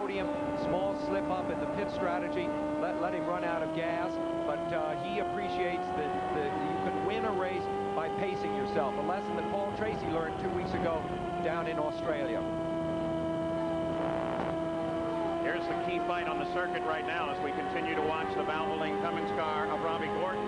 podium. Small slip up in the pit strategy, let him run out of gas, but he appreciates that you can win a race by pacing yourself, a lesson that Paul Tracy learned 2 weeks ago down in Australia. Here's the key fight on the circuit right now as we continue to watch the Valvoline Cummins car of Robbie Gordon.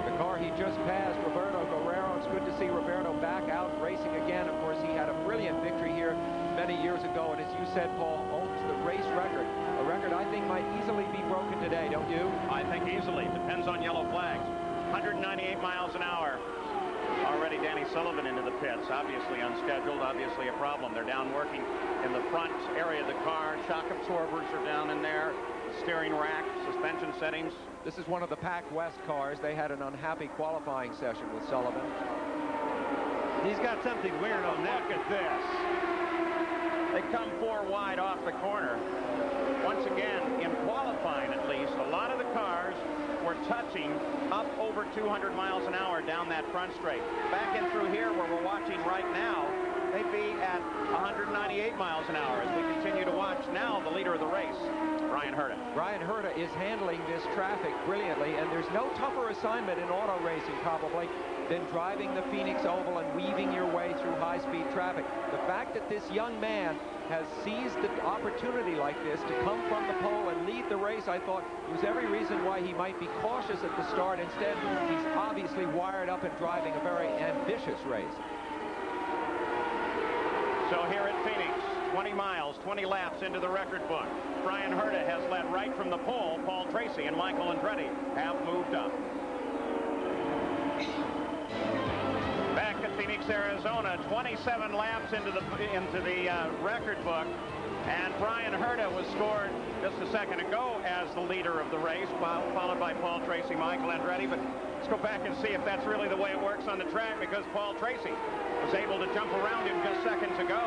The car he just passed, Roberto Guerrero. It's good to see Roberto back out racing again. Of course, he had a brilliant victory here many years ago, and as you said, Paul, owns the race record. A record I think might easily be broken today, don't you? I think easily. Depends on yellow flags. 198 miles an hour. Already Danny Sullivan into the pits. Obviously unscheduled, obviously a problem. They're down working in the front area of the car. Shock absorbers are down in there. The steering rack, suspension settings. This is one of the Pac West cars. They had an unhappy qualifying session with Sullivan. He's got something weird on that. Look at this. They come 4 wide off the corner. Once again, in qualifying at least, a lot of the cars were touching up over 200 miles an hour down that front straight. Back in through here where we're watching right now, they'd be at 198 miles an hour as we continue to watch now the leader of the race, Bryan Herta. Bryan Herta is handling this traffic brilliantly, and there's no tougher assignment in auto racing probably than driving the Phoenix Oval and weaving your way through high-speed traffic. The fact that this young man has seized the opportunity like this to come from the pole and lead the race, I thought there was every reason why he might be cautious at the start. Instead, he's obviously wired up and driving a very ambitious race. So here at Phoenix, 20 miles, 20 laps into the record book. Bryan Herta has led right from the pole. Paul Tracy and Michael Andretti have moved up. Back at Phoenix, Arizona, 27 laps into the record book, and Bryan Herta was scored just a second ago as the leader of the race, followed by Paul Tracy, Michael Andretti. But let's go back and see if that's really the way it works on the track, because Paul Tracy was able to jump around him just seconds ago.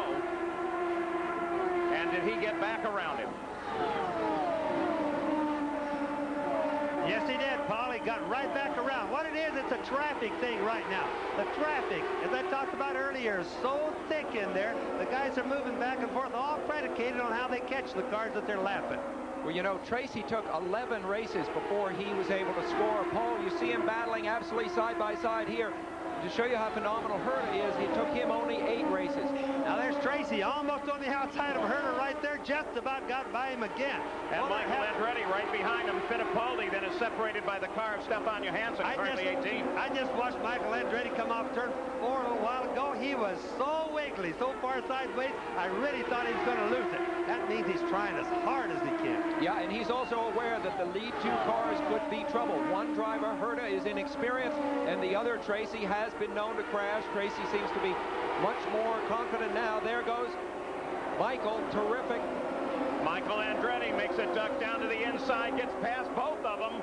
And did he get back around him? Yes, he did, Paul. He got right back around. What it is, it's a traffic thing right now. The traffic, as I talked about earlier, is so thick in there. The guys are moving back and forth, all predicated on how they catch the cars that they're lapping. Well, you know, Tracy took 11 races before he was able to score a pole. You see him battling absolutely side by side here. To show you how phenomenal Herta is, it took him only 8 races. Now there's Tracy, almost on the outside of Herta right there, just about got by him again. And Michael Andretti right behind him. Fittipaldi then is separated by the car of Stefan Johansson, currently 18. I just watched Michael Andretti come off turn 4 a little while ago. He was so wiggly, so far sideways, I really thought he was going to lose it. That means he's trying as hard as he can. Yeah, and he's also aware that the lead 2 cars could be trouble. One driver, Herta, is inexperienced, and the other, Tracy, has been known to crash. Tracy seems to be much more confident now. There goes Michael, terrific. Michael Andretti makes a duck down to the inside, gets past both of them.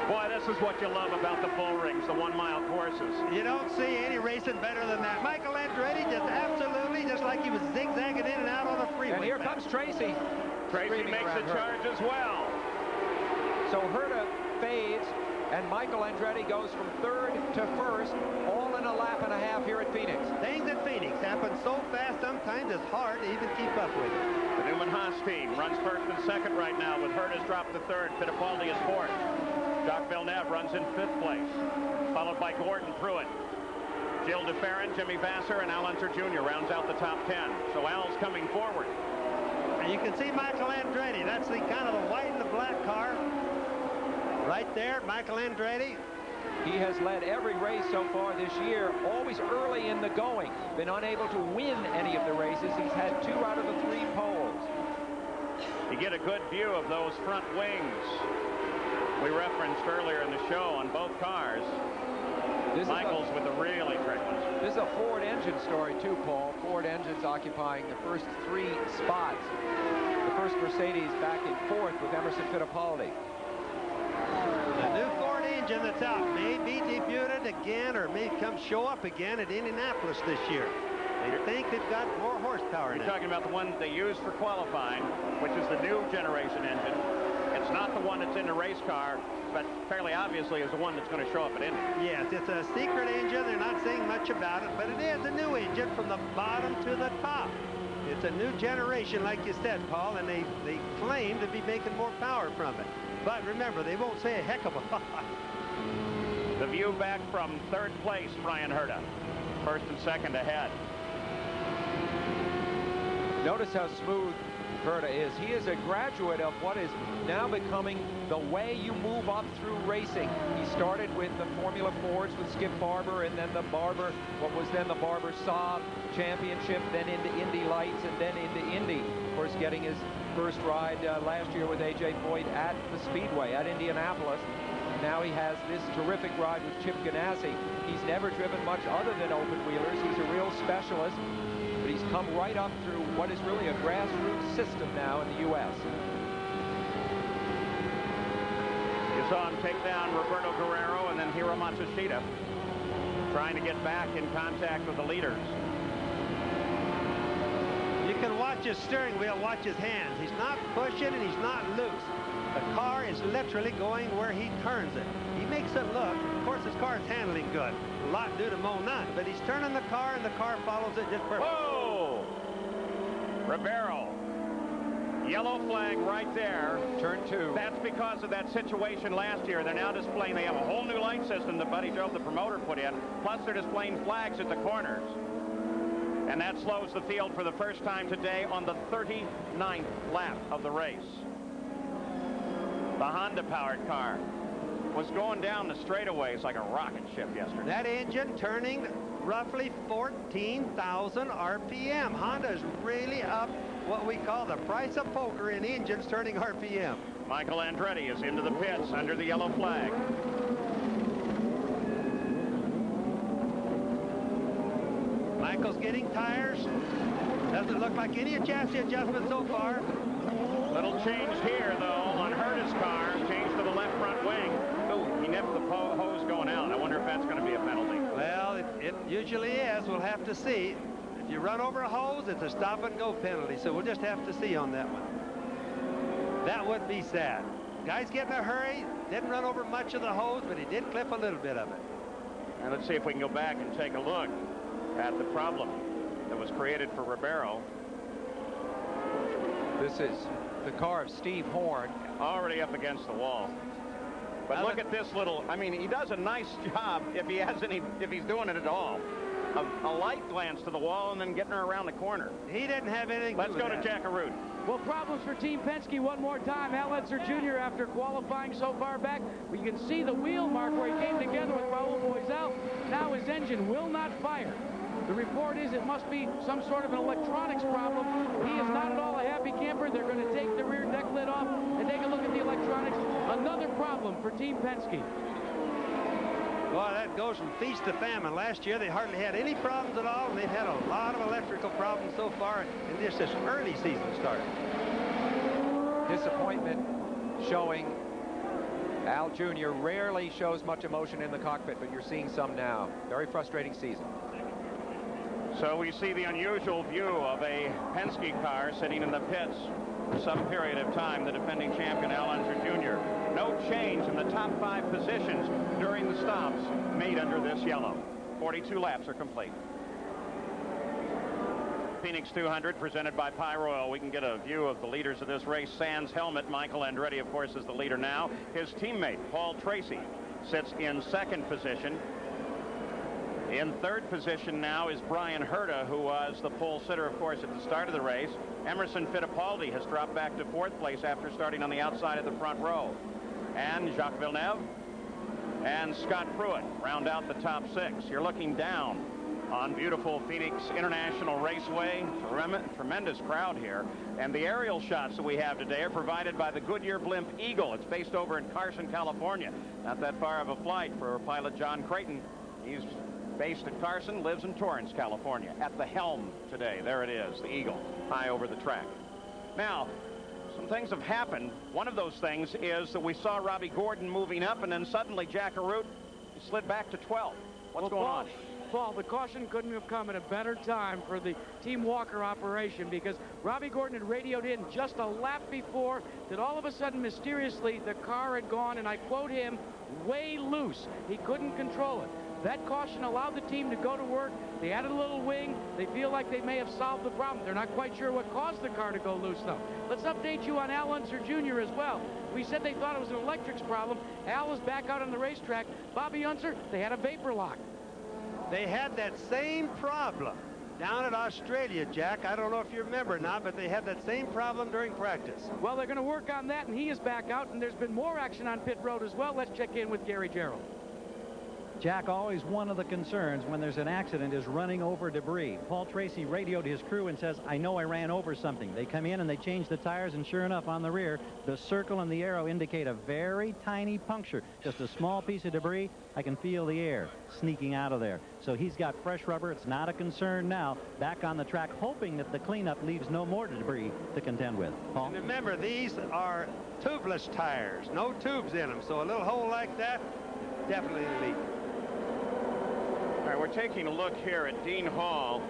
Boy, this is what you love about the bull rings, the 1-mile courses. You don't see any racing better than that. Michael Andretti just absolutely, just like he was zigzagging in and out on the freeway. And here comes Tracy. Tracy makes a charge as well. So Herta fades, and Michael Andretti goes from 3rd to 1st, all in a lap and a half here at Phoenix. Things at Phoenix happen so fast sometimes it's hard to even keep up with it. The Newman Haas team runs 1st and 2nd right now, with Herta's dropped to 3rd. Fittipaldi is 4th. Jacques Villeneuve runs in 5th place, followed by Gordon Pruitt. Gilles de Ferran, Jimmy Vasser, and Al Unser Jr. rounds out the top 10. So Al's coming forward. And you can see Michael Andretti. That's the kind of the white and the black car. Right there, Michael Andretti. He has led every race so far this year, always early in the going. Been unable to win any of the races. He's had 2 out of the 3 poles. You get a good view of those front wings we referenced earlier in the show on both cars. Michael's with the really trick ones. This is a Ford engine story too, Paul. Ford engines occupying the first 3 spots. The first Mercedes back in 4th with Emerson Fittipaldi. The new Ford engine that's out may be debuted again or may come show up again at Indianapolis this year. They think they've got more horsepower now. You're talking about the one they used for qualifying, which is the new generation engine. It's not the one that's in the race car, but fairly obviously is the one that's going to show up at Indy. Yes, it's a secret engine. They're not saying much about it, but it is a new engine from the bottom to the top. It It's a new generation, like you said, Paul, and they claim to be making more power from it. But remember, they won't say a heck of a lot. The view back from third place, Brian Herta. First and second ahead. Notice how smooth Herta is. He is a graduate of what is now becoming the way you move up through racing. He started with the Formula Fords with Skip Barber, and then the Barber, what was then the Barber Saab Championship, then into Indy Lights, and then into Indy. Of course, getting his first ride last year with A.J. Foyt at the Speedway at Indianapolis. Now he has this terrific ride with Chip Ganassi. He's never driven much other than open wheelers. He's a real specialist, but he's come right up through what is really a grassroots system now in the U.S. You saw him take down Roberto Guerrero and then Hiro Matsushita, trying to get back in contact with the leaders. You can watch his steering wheel, watch his hands. He's not pushing and he's not loose. The car is literally going where he turns it. He makes it look, of course his car is handling good. A lot due to Mo Nunn, but he's turning the car and the car follows it just perfect. Whoa! Ribeiro. Yellow flag right there. Turn 2. That's because of that situation last year. They're now displaying, they have a whole new light system that Buddy Joe, the promoter, put in. Plus they're displaying flags at the corners. And that slows the field for the first time today on the 39th lap of the race. The Honda-powered car was going down the straightaways like a rocket ship yesterday. That engine turning roughly 14,000 RPM. Honda is really up what we call the price of poker in engines turning RPM. Michael Andretti is into the pits under the yellow flag. Michael's getting tires. Doesn't look like any chassis adjustment so far. Little change here, though, on Herta's car. Change to the left front wing. Oh, he nipped the hose going out. I wonder if that's going to be a penalty. Well, it usually is. We'll have to see. If you run over a hose, it's a stop-and-go penalty, so we'll just have to see on that one. That would be sad. Guy's getting a hurry. Didn't run over much of the hose, but he did clip a little bit of it. And let's see if we can go back and take a look at the problem that was created for Ribeiro. This is the car of Steve Horn. Already up against the wall. But look at this little, I mean, he does a nice job if he has any, if he's doing it at all. A light glance to the wall and then getting her around the corner. He didn't have anything to do with Let's go to Jack Arute. Well, problems for Team Penske one more time. Al Unser Jr. after qualifying so far back. We can see the wheel mark where he came together with Raul Boisel. Now his engine will not fire. The report is it must be some sort of an electronics problem. He is not at all a happy camper. They're going to take the rear deck lid off and take a look at the electronics. Another problem for Team Penske. Boy, that goes from feast to famine. Last year, they hardly had any problems at all, and they've had a lot of electrical problems so far in this early season start. Disappointment showing. Al Jr. rarely shows much emotion in the cockpit, but you're seeing some now. Very frustrating season. So we see the unusual view of a Penske car sitting in the pits for some period of time. The defending champion, Al Unser Jr. No change in the top 5 positions during the stops made under this yellow. 42 laps are complete. Phoenix 200 presented by Pyroil. We can get a view of the leaders of this race. Sans helmet. Michael Andretti, of course, is the leader now. His teammate, Paul Tracy, sits in second position. In third position now is Brian Herta, who was the pole sitter, of course, at the start of the race. Emerson Fittipaldi has dropped back to 4th place after starting on the outside of the front row. And Jacques Villeneuve and Scott Pruitt round out the top 6. You're looking down on beautiful Phoenix International Raceway. Tremendous crowd here. And the aerial shots that we have today are provided by the Goodyear Blimp Eagle. It's based over in Carson, California. Not that far of a flight for pilot John Creighton. He's based at Carson, lives in Torrance, California. At the helm today, there it is, the Eagle, high over the track. Now, some things have happened. One of those things is that we saw Robbie Gordon moving up, and then suddenly Jack Arute slid back to 12th. What's going on? Paul, the caution couldn't have come at a better time for the Team Walker operation, because Robbie Gordon had radioed in just a lap before that all of a sudden, mysteriously, the car had gone, and I quote him, way loose. He couldn't control it. That caution allowed the team to go to work. They added a little wing. They feel like they may have solved the problem. They're not quite sure what caused the car to go loose, though. Let's update you on Al Unser Jr. as well. We said they thought it was an electrics problem. Al is back out on the racetrack. Bobby Unser, they had a vapor lock. They had that same problem down at Australia, Jack. I don't know if you remember or not, but they had that same problem during practice. Well, they're going to work on that, and he is back out, and there's been more action on pit road as well. Let's check in with Gary Gerald. Jack, always one of the concerns when there's an accident is running over debris. Paul Tracy radioed his crew and says, I know I ran over something. They come in and they change the tires, and sure enough, on the rear, the circle and the arrow indicate a very tiny puncture. Just a small piece of debris. I can feel the air sneaking out of there. So he's got fresh rubber. It's not a concern now. Back on the track, hoping that the cleanup leaves no more debris to contend with. Paul? And remember, these are tubeless tires. No tubes in them. So a little hole like that, definitely a leak. All right, we're taking a look here at Dean Hall,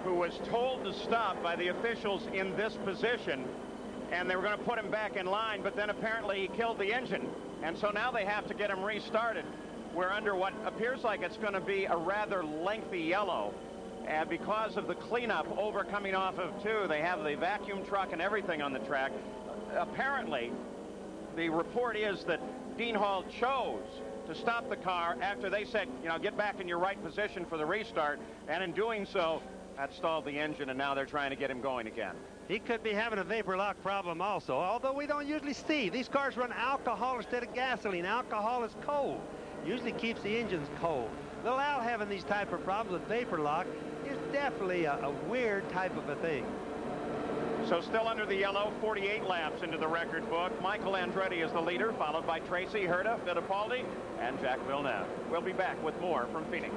who was told to stop by the officials in this position, and they were going to put him back in line, but then apparently he killed the engine, and so now they have to get him restarted. We're under what appears like it's going to be a rather lengthy yellow, and because of the cleanup over coming off of 2, they have the vacuum truck and everything on the track. Apparently, the report is that Dean Hall chose to stop the car after they said, you know, get back in your right position for the restart, and in doing so, that stalled the engine, and now they're trying to get him going again. He could be having a vapor lock problem also, although we don't usually see. These cars run alcohol instead of gasoline. Alcohol is cold. Usually keeps the engines cold. Little Al having these type of problems with vapor lock is definitely a weird type of a thing. So still under the yellow, 48 laps into the record book. Michael Andretti is the leader, followed by Tracy, Hera, Fittipaldi, and Jack Villeneuve. We'll be back with more from Phoenix.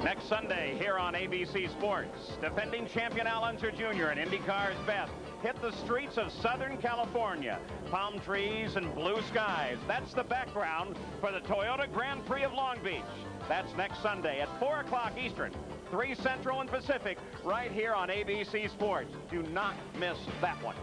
Next Sunday here on ABC Sports, defending champion Al Unser Jr. and IndyCar's best hit the streets of Southern California. Palm trees and blue skies. That's the background for the Toyota Grand Prix of Long Beach. That's next Sunday at 4 o'clock Eastern, 3 Central and Pacific, right here on ABC Sports. Do not miss that one.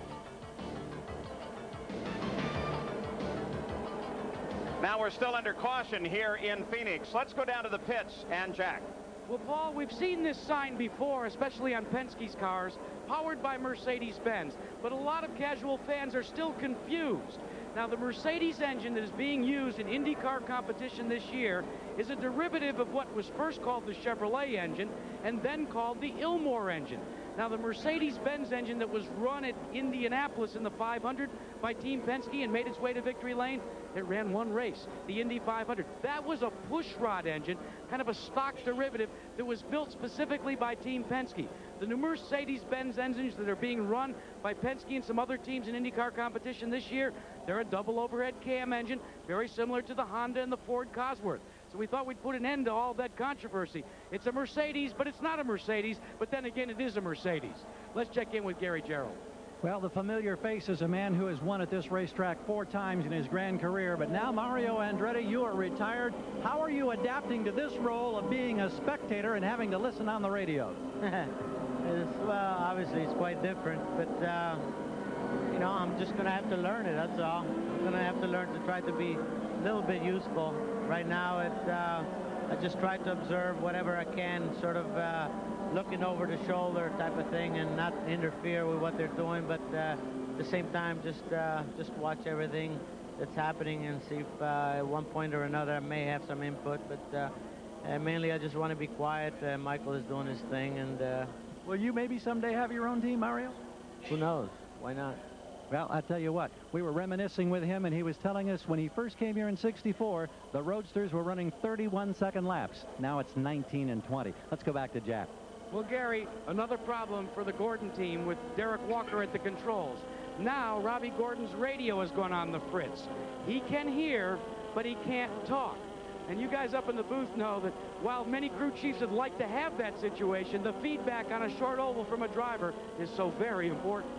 Now we're still under caution here in Phoenix. Let's go down to the pits and Jack. Well, Paul, we've seen this sign before, especially on Penske's cars, powered by Mercedes-Benz. But a lot of casual fans are still confused. Now, the Mercedes engine that is being used in IndyCar competition this year is a derivative of what was first called the Chevrolet engine and then called the Ilmor engine. Now, the Mercedes-Benz engine that was run at Indianapolis in the 500 by Team Penske and made its way to victory lane, it ran one race, the Indy 500. That was a pushrod engine, kind of a stock derivative that was built specifically by Team Penske. The new Mercedes-Benz engines that are being run by Penske and some other teams in IndyCar competition this year, they're a double overhead cam engine, very similar to the Honda and the Ford Cosworth. So we thought we'd put an end to all that controversy. It's a Mercedes, but it's not a Mercedes. But then again, it is a Mercedes. Let's check in with Gary Gerald. Well, the familiar face is a man who has won at this racetrack 4 times in his grand career. But now, Mario Andretti, you are retired. How are you adapting to this role of being a spectator and having to listen on the radio? Well, obviously, it's quite different. But, you know, I'm just going to have to learn it, that's all. I'm going to have to learn to try to be a little bit useful. Right now, I just try to observe whatever I can, sort of looking over the shoulder type of thing and not interfere with what they're doing, but at the same time, just watch everything that's happening and see if at one point or another I may have some input, but mainly I just want to be quiet. Michael is doing his thing, and will you maybe someday have your own team, Mario? Who knows? Why not? Well, I tell you what, we were reminiscing with him, and he was telling us when he first came here in '64, the Roadsters were running 31-second laps. Now it's 19 and 20. Let's go back to Jack. Well, Gary, another problem for the Gordon team with Derek Walker at the controls. Now, Robbie Gordon's radio has gone on the fritz. He can hear, but he can't talk. And you guys up in the booth know that while many crew chiefs would like to have that situation, the feedback on a short oval from a driver is so very important.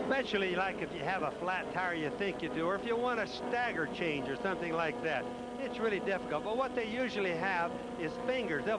Especially like if you have a flat tire you think you do, or if you want a stagger change or something like that. It's really difficult. But what they usually have is fingers. They'll